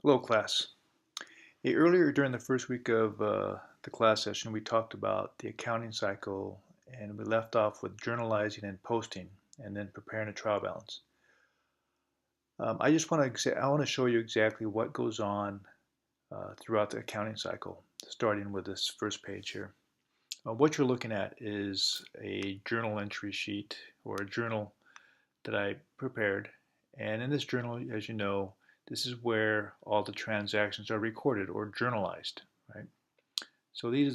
Hello, class. Hey, earlier during the first week of the class session, we talked about the accounting cycle and we left off with journalizing and posting and then preparing a trial balance. I want to show you exactly what goes on throughout the accounting cycle, starting with this first page here. What you're looking at is a journal entry sheet or a journal that I prepared. And in this journal, as you know, this is where all the transactions are recorded or journalized, right? So this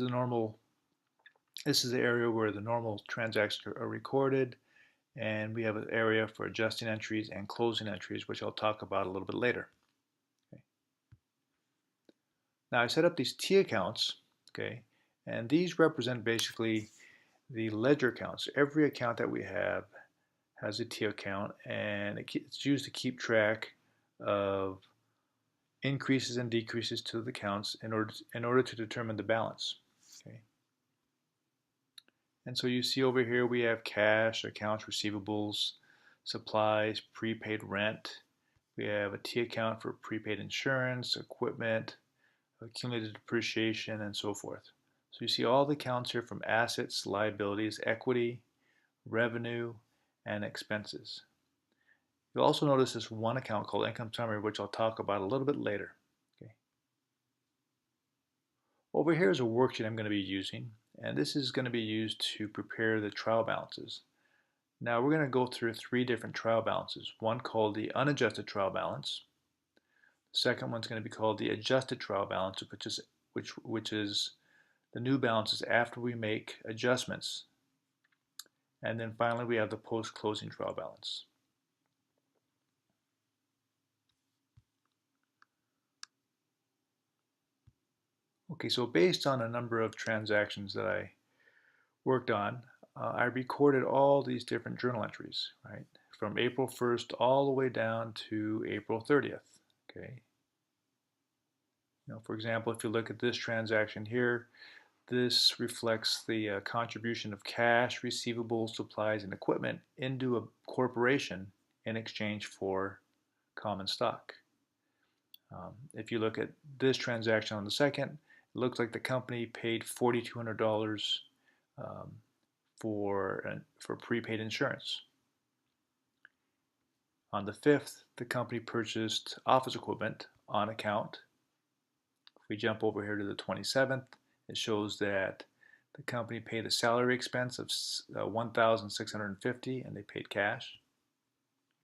is the area where the normal transactions are recorded, and we have an area for adjusting entries and closing entries, which I'll talk about a little bit later. Okay. Now I set up these T accounts, okay, and these represent basically the ledger accounts. Every account that we have has a T account, and it's used to keep track of increases and decreases to the accounts in order to determine the balance. Okay. And so you see over here we have cash, accounts receivables, supplies, prepaid rent. We have a T account for prepaid insurance, equipment, accumulated depreciation, and so forth. So you see all the accounts here from assets, liabilities, equity, revenue, and expenses. You'll also notice this one account called income summary, which I'll talk about a little bit later. Okay. Over here is a worksheet I'm going to be using, and this is going to be used to prepare the trial balances. Now we're going to go through three different trial balances. One called the unadjusted trial balance. The second one's going to be called the adjusted trial balance, which is the new balances after we make adjustments. And then finally we have the post-closing trial balance. Okay, so based on a number of transactions that I worked on, I recorded all these different journal entries, right? From April 1st all the way down to April 30th, okay? For example, if you look at this transaction here, this reflects the contribution of cash, receivables, supplies, and equipment into a corporation in exchange for common stock. If you look at this transaction on the second, it looks like the company paid $4,200 for prepaid insurance. On the 5th, the company purchased office equipment on account. If we jump over here to the 27th, it shows that the company paid a salary expense of $1,650 and they paid cash.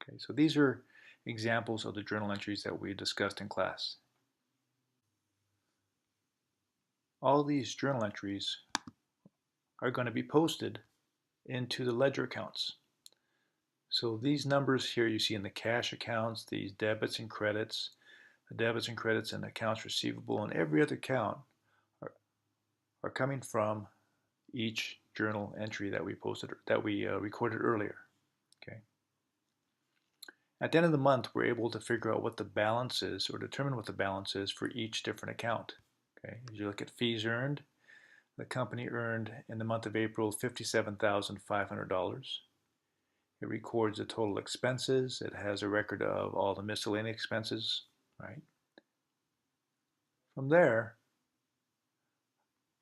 Okay, so these are examples of the journal entries that we discussed in class. All these journal entries are going to be posted into the ledger accounts. So these numbers here you see in the cash accounts, these debits and credits, and accounts receivable, and every other account are coming from each journal entry that we recorded earlier. Okay. At the end of the month, we're able to figure out what the balance is, or determine what the balance is for each different account. Okay. As you look at fees earned, the company earned in the month of April $57,500. It records the total expenses. It has a record of all the miscellaneous expenses, right? From there,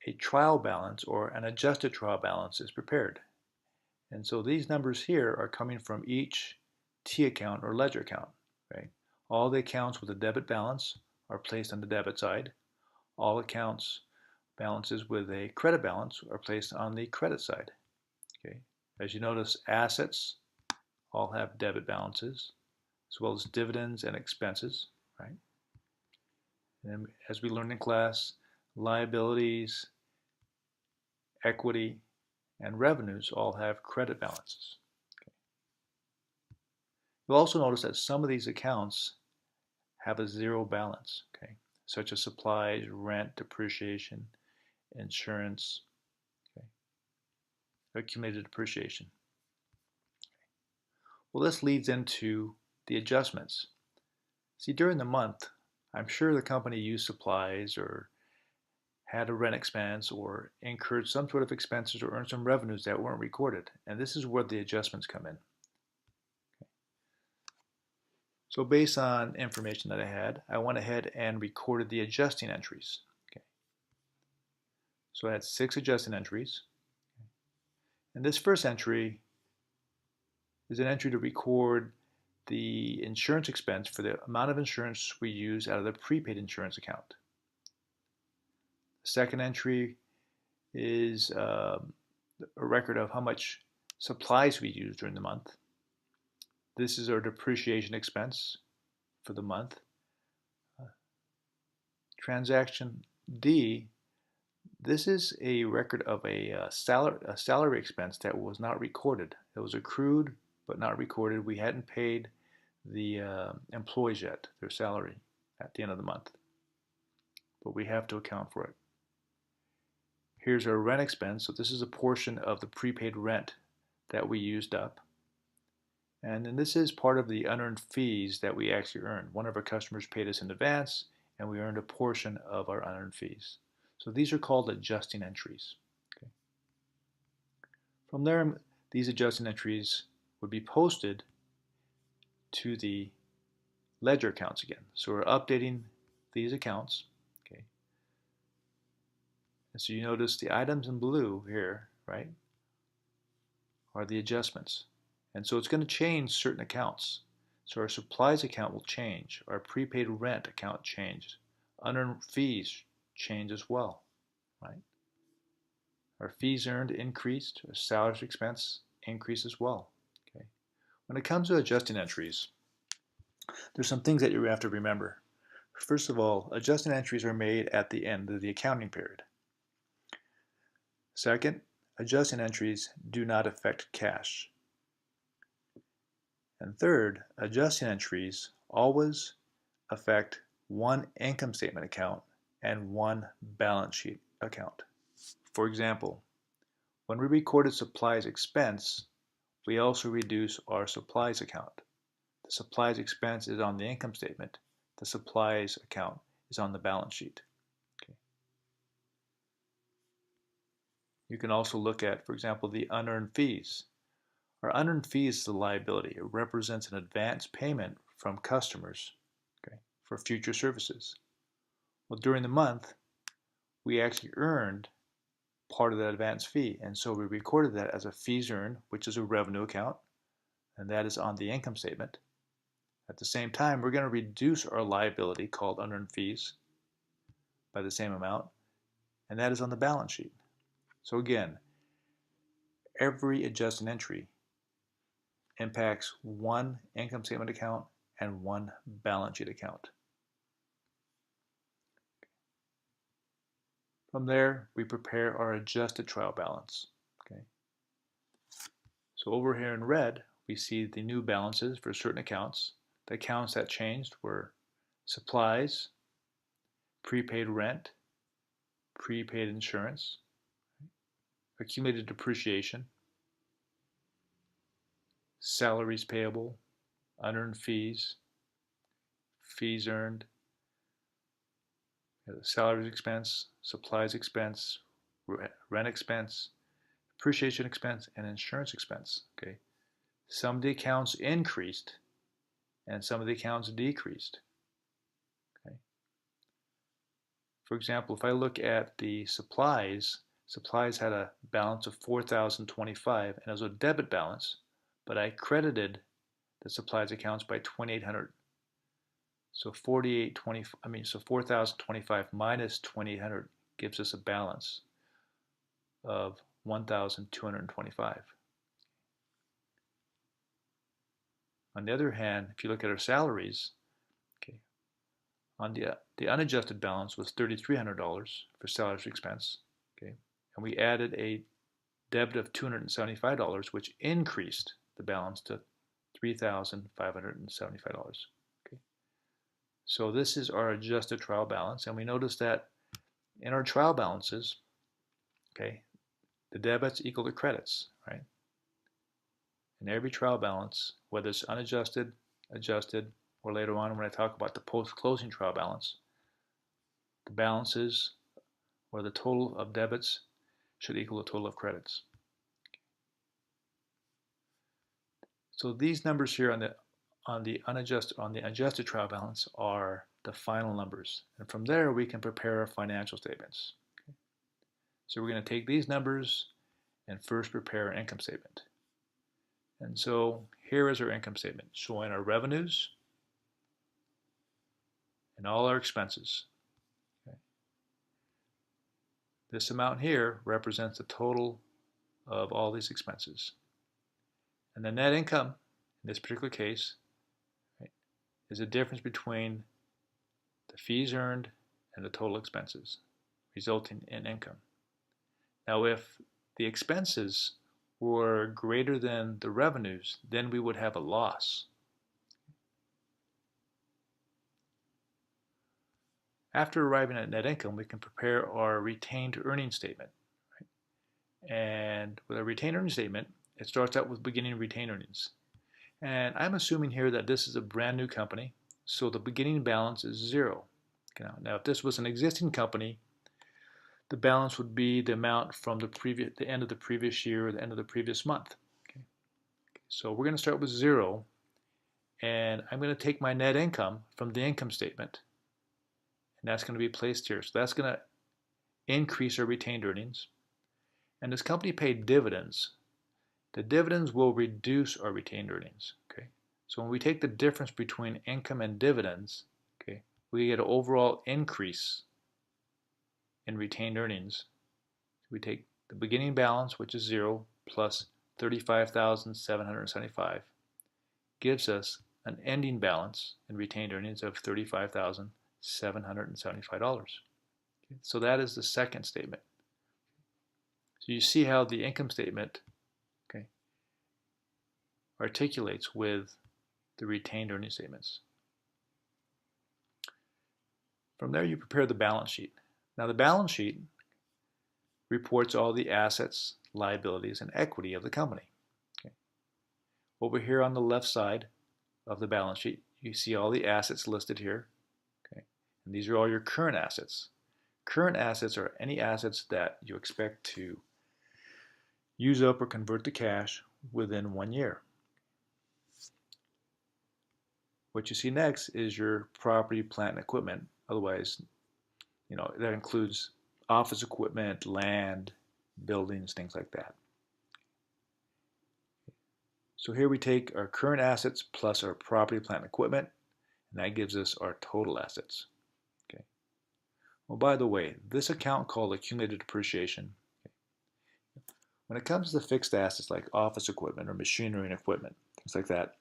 a trial balance or an adjusted trial balance is prepared. And so these numbers here are coming from each T account or ledger account, right? All the accounts with a debit balance are placed on the debit side. All accounts balances with a credit balance are placed on the credit side. Okay. As you notice, assets all have debit balances, as well as dividends and expenses, right? And as we learned in class, liabilities, equity, and revenues all have credit balances. Okay. You'll also notice that some of these accounts have a zero balance, okay, such as supplies, rent, depreciation, insurance, okay, accumulated depreciation. Well, this leads into the adjustments. See, during the month, I'm sure the company used supplies or had a rent expense or incurred some sort of expenses or earned some revenues that weren't recorded. And this is where the adjustments come in. Okay. So based on information that I had, I went ahead and recorded the adjusting entries. Okay. So I had 6 adjusting entries. And this first entry is an entry to record the insurance expense for the amount of insurance we use out of the prepaid insurance account. The second entry is a record of how much supplies we use during the month. This is our depreciation expense for the month. Transaction D, this is a record of a salary expense that was not recorded. It was accrued but not recorded. We hadn't paid the employees yet their salary at the end of the month, but we have to account for it. Here's our rent expense. So this is a portion of the prepaid rent that we used up. And then this is part of the unearned fees that we actually earned. One of our customers paid us in advance, and we earned a portion of our unearned fees. So these are called adjusting entries. Okay. From there, these adjusting entries would be posted to the ledger accounts again. So we're updating these accounts. Okay. And so you notice the items in blue here, right, are the adjustments. And so it's going to change certain accounts. So our supplies account will change. Our prepaid rent account changed. Unearned fees change as well, right? Our fees earned increased. Our salaries expense increased as well. Okay. When it comes to adjusting entries, there's some things that you have to remember. First of all, adjusting entries are made at the end of the accounting period. Second, adjusting entries do not affect cash. And third, adjusting entries always affect one income statement account and one balance sheet account. For example, when we recorded supplies expense, we also reduce our supplies account. The supplies expense is on the income statement. The supplies account is on the balance sheet. Okay. You can also look at, for example, the unearned fees. Our unearned fees is a liability. It represents an advance payment from customers, okay, for future services. Well, during the month, we actually earned part of that advance fee, and so we recorded that as a fees earned, which is a revenue account, and that is on the income statement. At the same time, we're going to reduce our liability called unearned fees by the same amount, and that is on the balance sheet. So again, every adjusting entry impacts one income statement account and one balance sheet account. From there, we prepare our adjusted trial balance. Okay. So over here in red, we see the new balances for certain accounts. The accounts that changed were supplies, prepaid rent, prepaid insurance, accumulated depreciation, salaries payable, unearned fees, fees earned, salaries expense, supplies expense, rent expense, depreciation expense, and insurance expense. Okay. Some of the accounts increased and some of the accounts decreased. Okay. For example, if I look at the supplies, supplies had a balance of $4,025 and it was a debit balance, but I credited the supplies accounts by $2,800. So so 4,025 minus 2,800 gives us a balance of 1,225. On the other hand, if you look at our salaries, okay, on the unadjusted balance was $3,300 for salaries expense, okay, and we added a debit of $275, which increased the balance to $3,575. Okay, so this is our adjusted trial balance, and we notice that in our trial balances, okay, the debits equal the credits, right? In every trial balance, whether it's unadjusted, adjusted, or later on when I talk about the post-closing trial balance, the balances or the total of debits should equal the total of credits. So these numbers here on the on the adjusted trial balance are the final numbers. And from there, we can prepare our financial statements. Okay. So we're going to take these numbers and first prepare an income statement. And so here is our income statement showing our revenues and all our expenses. Okay. This amount here represents the total of all these expenses. And the net income, in this particular case, right, is the difference between the fees earned and the total expenses, resulting in income. Now, if the expenses were greater than the revenues, then we would have a loss. After arriving at net income, we can prepare our retained earnings statement. Right? And with a retained earnings statement, it starts out with beginning retained earnings. And I'm assuming here that this is a brand new company, so the beginning balance is 0. Okay, now, if this was an existing company, the balance would be the amount from the end of the previous year or the end of the previous month. Okay. So we're going to start with 0, and I'm going to take my net income from the income statement, and that's going to be placed here. So that's going to increase our retained earnings. And this company paid dividends. The dividends will reduce our retained earnings. Okay. So when we take the difference between income and dividends, okay, we get an overall increase in retained earnings. We take the beginning balance, which is 0, plus 35,775, gives us an ending balance in retained earnings of $35,775. Okay. So that is the second statement. So you see how the income statement, okay, articulates with the retained earnings statements. From there, you prepare the balance sheet. Now, the balance sheet reports all the assets, liabilities, and equity of the company. Okay. Over here on the left side of the balance sheet, you see all the assets listed here. Okay. And these are all your current assets. Current assets are any assets that you expect to use up or convert to cash within 1 year. What you see next is your property, plant, and equipment. Otherwise, that includes office equipment, land, buildings, things like that. So here we take our current assets plus our property, plant, and equipment, and that gives us our total assets. Okay. Well, by the way, this account called accumulated depreciation, when it comes to fixed assets like office equipment or machinery and equipment, things like that,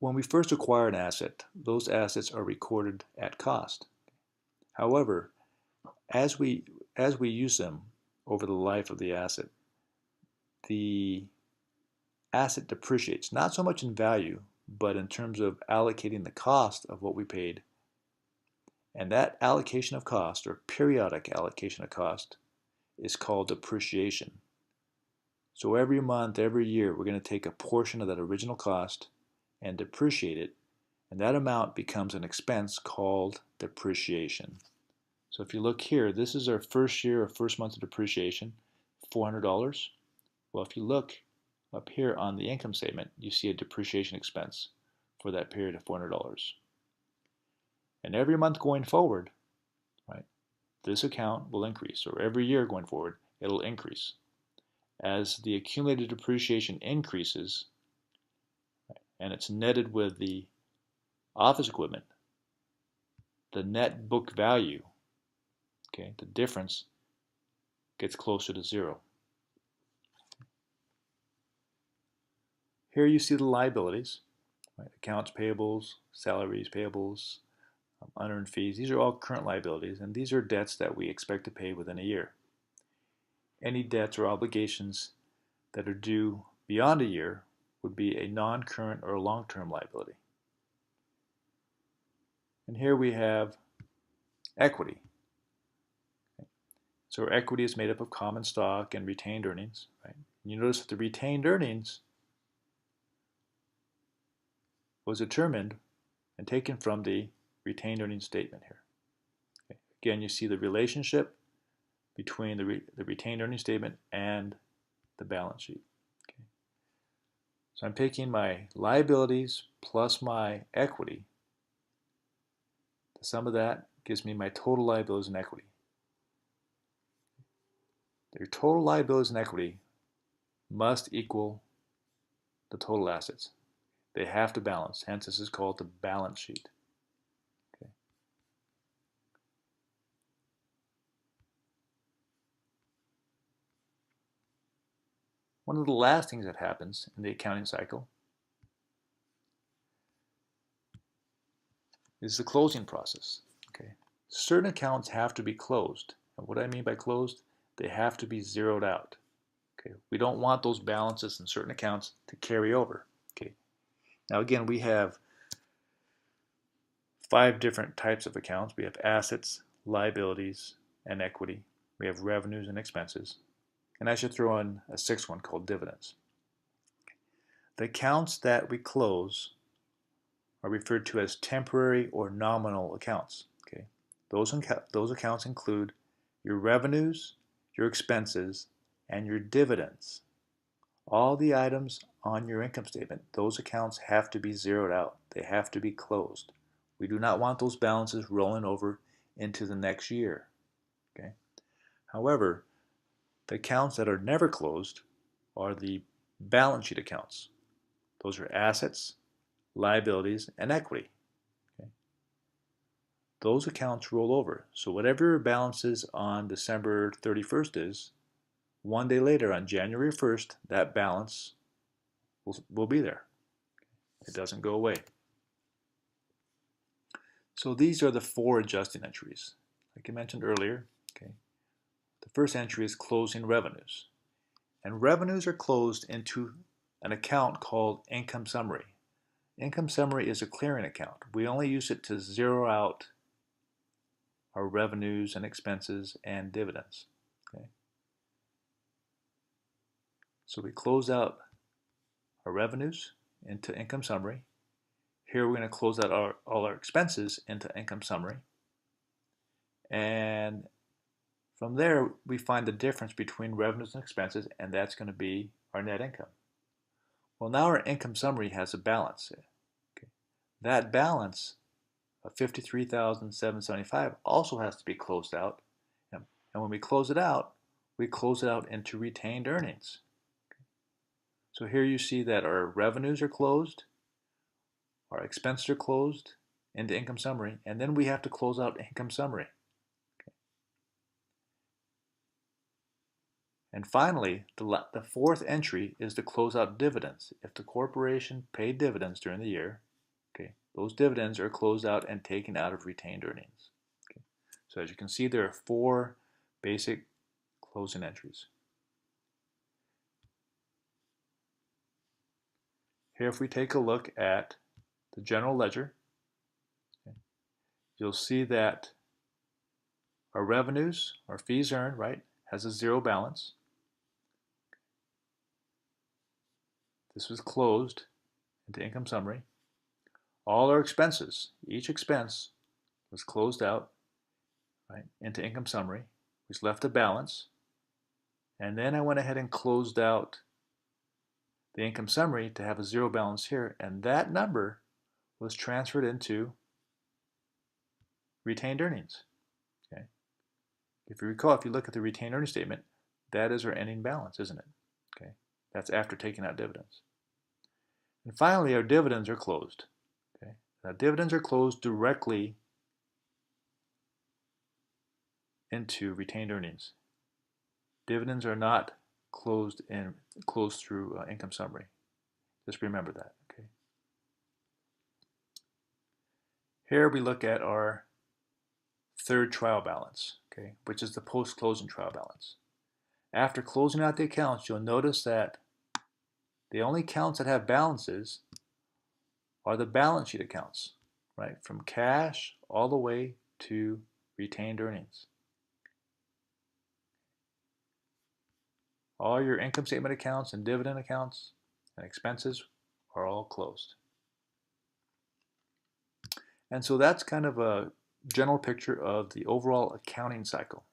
when we first acquire an asset, those assets are recorded at cost. However, as we use them over the life of the asset depreciates, not so much in value, but in terms of allocating the cost of what we paid. And that allocation of cost, or periodic allocation of cost, is called depreciation. So every month, every year, we're going to take a portion of that original cost and depreciate it, and that amount becomes an expense called depreciation. So if you look here, this is our first year or first month of depreciation, $400. Well, if you look up here on the income statement, you see a depreciation expense for that period of $400. And every month going forward, right, this account will increase, or every year going forward, it'll increase. As the accumulated depreciation increases, and it's netted with the office equipment, the net book value, okay, the difference gets closer to 0. Here you see the liabilities, right? Accounts payables, salaries payables, unearned fees. These are all current liabilities, and these are debts that we expect to pay within a year. Any debts or obligations that are due beyond a year would be a non-current or long-term liability. And here we have equity. Okay. So our equity is made up of common stock and retained earnings. Right? And you notice that the retained earnings was determined and taken from the retained earnings statement here. Okay. Again, you see the relationship between the retained earnings statement and the balance sheet. Okay. So I'm taking my liabilities plus my equity. The sum of that gives me my total liabilities and equity. Your total liabilities and equity must equal the total assets. They have to balance. Hence, this is called the balance sheet. Okay. One of the last things that happens in the accounting cycle is the closing process. Okay. Certain accounts have to be closed. And what I mean by closed, they have to be zeroed out. Okay. We don't want those balances in certain accounts to carry over. Okay. Now again, we have 5 different types of accounts. We have assets, liabilities, and equity. We have revenues and expenses. And I should throw in a 6th one called dividends. The accounts that we close are referred to as temporary or nominal accounts. Okay? Those accounts include your revenues, your expenses, and your dividends. All the items on your income statement, those accounts have to be zeroed out. They have to be closed. We do not want those balances rolling over into the next year. Okay? However, the accounts that are never closed are the balance sheet accounts. Those are assets, liabilities, and equity. Okay? Those accounts roll over. So whatever your balance is on December 31st is, one day later on January 1st, that balance will be there. It doesn't go away. So these are the 4 adjusting entries. Like I mentioned earlier, okay, the first entry is closing revenues. And revenues are closed into an account called income summary. Income summary is a clearing account. We only use it to zero out our revenues and expenses and dividends. Okay? So we close out our revenues into income summary. Here we're going to close out all our expenses into income summary. And from there, we find the difference between revenues and expenses, and that's going to be our net income. Well, now our income summary has a balance. Okay. That balance of $53,775 also has to be closed out. And when we close it out into retained earnings. Okay. So here you see that our revenues are closed, our expenses are closed into income summary, and then we have to close out income summary. Okay. And finally, the 4th entry is to close out dividends. If the corporation paid dividends during the year, okay, those dividends are closed out and taken out of retained earnings. Okay. So as you can see, there are 4 basic closing entries. Here, if we take a look at the general ledger, okay, you'll see that our revenues, our fees earned, right, has a 0 balance. This was closed into income summary. All our expenses, each expense was closed out, right, into income summary, which left a balance. And then I went ahead and closed out the income summary to have a 0 balance here, and that number was transferred into retained earnings. Okay. If you recall, if you look at the retained earnings statement, that is our ending balance, isn't it? Okay. That's after taking out dividends. And finally, our dividends are closed. Okay. Now, dividends are closed directly into retained earnings. Dividends are not closed through income summary. Just remember that. Okay. Here we look at our 3rd trial balance, okay, which is the post-closing trial balance. After closing out the accounts, you'll notice that the only accounts that have balances are the balance sheet accounts, right, from cash all the way to retained earnings. All your income statement accounts and dividend accounts and expenses are all closed. And so that's kind of a general picture of the overall accounting cycle.